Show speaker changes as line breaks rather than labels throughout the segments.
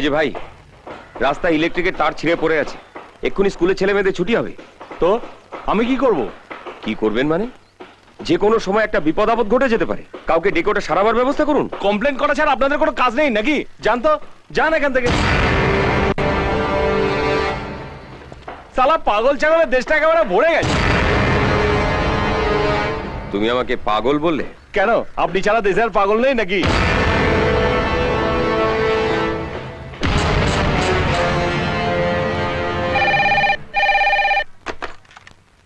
যে ভাই, রাস্তায় ইলেকট্রিকের তার ছিঁড়ে পড়ে আছে, এক্ষুনি স্কুলে ছেলে মেয়েদের ছুটি হবে।
তো আমি কি করব?
কি করবেন মানে? যে কোনো সময় একটা বিপদ আপদ ঘটে যেতে পারে, কাউকে ডেকে ওটা সারাবার ব্যবস্থা করুন।
কমপ্লেন করা ছাড়া আপনাদের কোনো কাজ নেই নাকি? যান তো, যান এখান থেকে। সালা পাগল ছাড়া দেশটা একেবারে ভরে গেছে।
তুমি আমাকে পাগল বললে
কেন? আপনি ছাড়া দেশে আর পাগল নেই নাকি?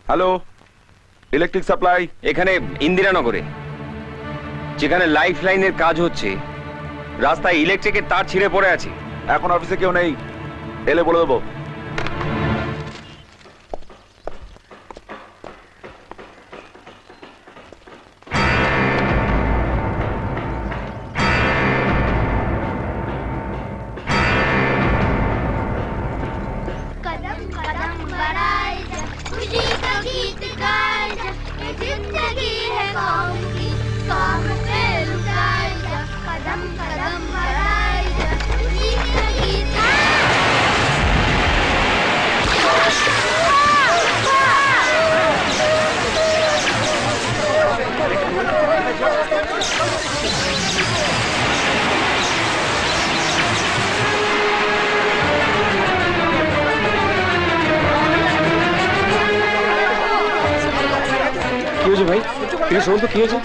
Hello, electric supply.
এখানে ইন্দিরানগরে, যেখানে লাইফ লাইনের কাজ হচ্ছে, রাস্তায় ইলেকট্রিকের তার ছিঁড়ে পড়ে আছে।
এখন অফিসে কেউ নেই, এলে বলে দেবো।
কি হয়েছে ভাই? ঠিক শুনুন তো, কি হয়েছে?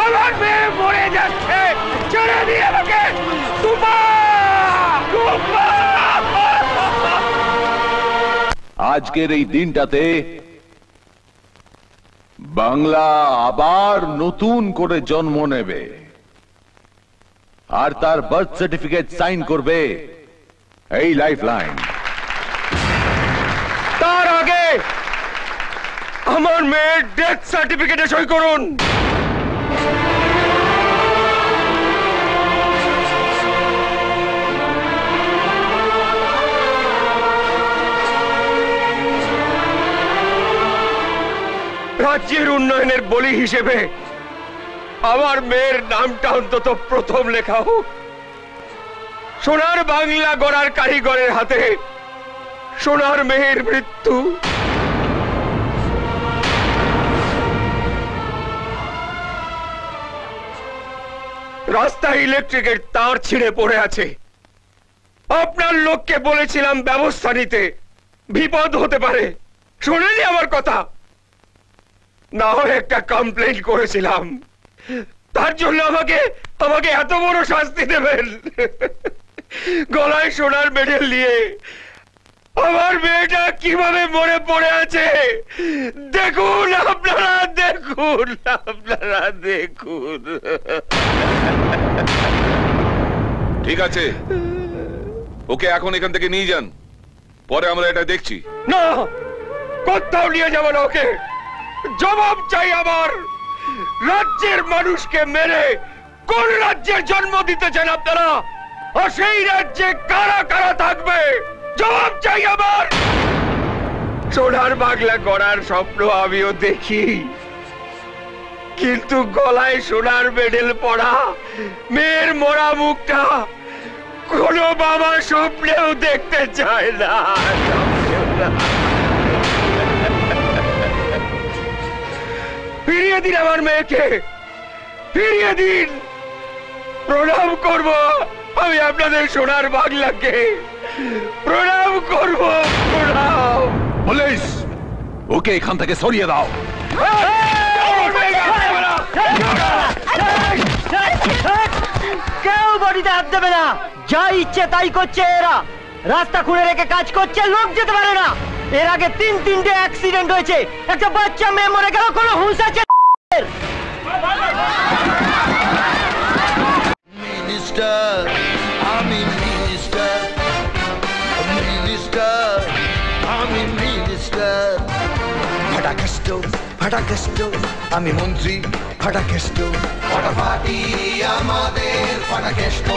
আমার মেয়ে মরে যাচ্ছে, ছেড়ে দিয়ে আমাকে।
আজকের এই দিনটাতে বাংলা আবার নতুন করে জন্ম নেবে, আর তার বার্থ সার্টিফিকেট সাইন করবে এই লাইফ লাইন।
তার আগে আমার মেয়ের ডেথ সার্টিফিকেটে সই করুন। রাজ্যের উন্নয়নের বলি হিসেবে আমার মেয়ের নামটা অন্তত প্রথম লেখা হোক। সোনার বাংলা গড়ার কারিগরের হাতে সোনার মেয়ের মৃত্যু। রাস্তায় ইলেকট্রিকের তার ছিঁড়ে পড়ে আছে, আপনার লোককে বলেছিলাম ব্যবস্থা নিতে, বিপদ হতে পারে, শোনেনি আমার কথা? না হয় একটা কমপ্লেন করেছিলাম, তার জন্য আমাকে এত বড় শাস্তি দেবেন? গলায় সোনার মেডেল নিয়ে আমার মেয়েটা কিভাবে মরে পড়ে আছে দেখুন, আপনারা দেখুন, আপনারা দেখুন।
ঠিক আছে, ওকে এখন এখান থেকে নিয়ে যান, পরে আমরা এটা দেখছি।
না, কোথাও নিয়ে যাব না ওকে। জবাব চাই আমার। রাজ্যের মানুষকে মেরে কোন রাজ্যের জন্ম দিতেছেন আপনারা? আর সেই রাজ্যে কারা কারা থাকবে? জবাব চাই আমার। সোনার বাংলা গড়ার স্বপ্ন আমিও দেখি, কিন্তু গলায় সোনার মেডেল পড়া মেয়ের মরা মুখটা কোনো বাবা স্বপ্নেও দেখতে চায় না। ফিরিয়ে দিন আমার মেয়েকে, ফিরিয়ে দিন। প্রণাম করব আমি আপনাদের সোনার বাংলাকে, প্রণাম করব, প্রণাম।
পুলিশ, ওকে এখান থেকে সরিয়ে দাও।
কেউ বডিতে হাত দেবে না, যা ইচ্ছে তাই করছে এরা। রাস্তা খুঁড়ে রেখে কাজ করছে, লোক যেতে পারে না। এর আগে তিনটে অ্যাক্সিডেন্ট হয়েছে, একটা বাচ্চা মেয়ে মরে গেল, কোনো হুঁশ আছে?
মিনিস্টার, আমি মিনিস্টার, মিনিস্টার, আমি মিনিস্টার। ফাটাকেষ্ট, ফাটাকেষ্ট, আমি মন্ত্রী। ফাটাকেষ্ট, ফাটাফাটি আমাদের ফাটাকেষ্ট।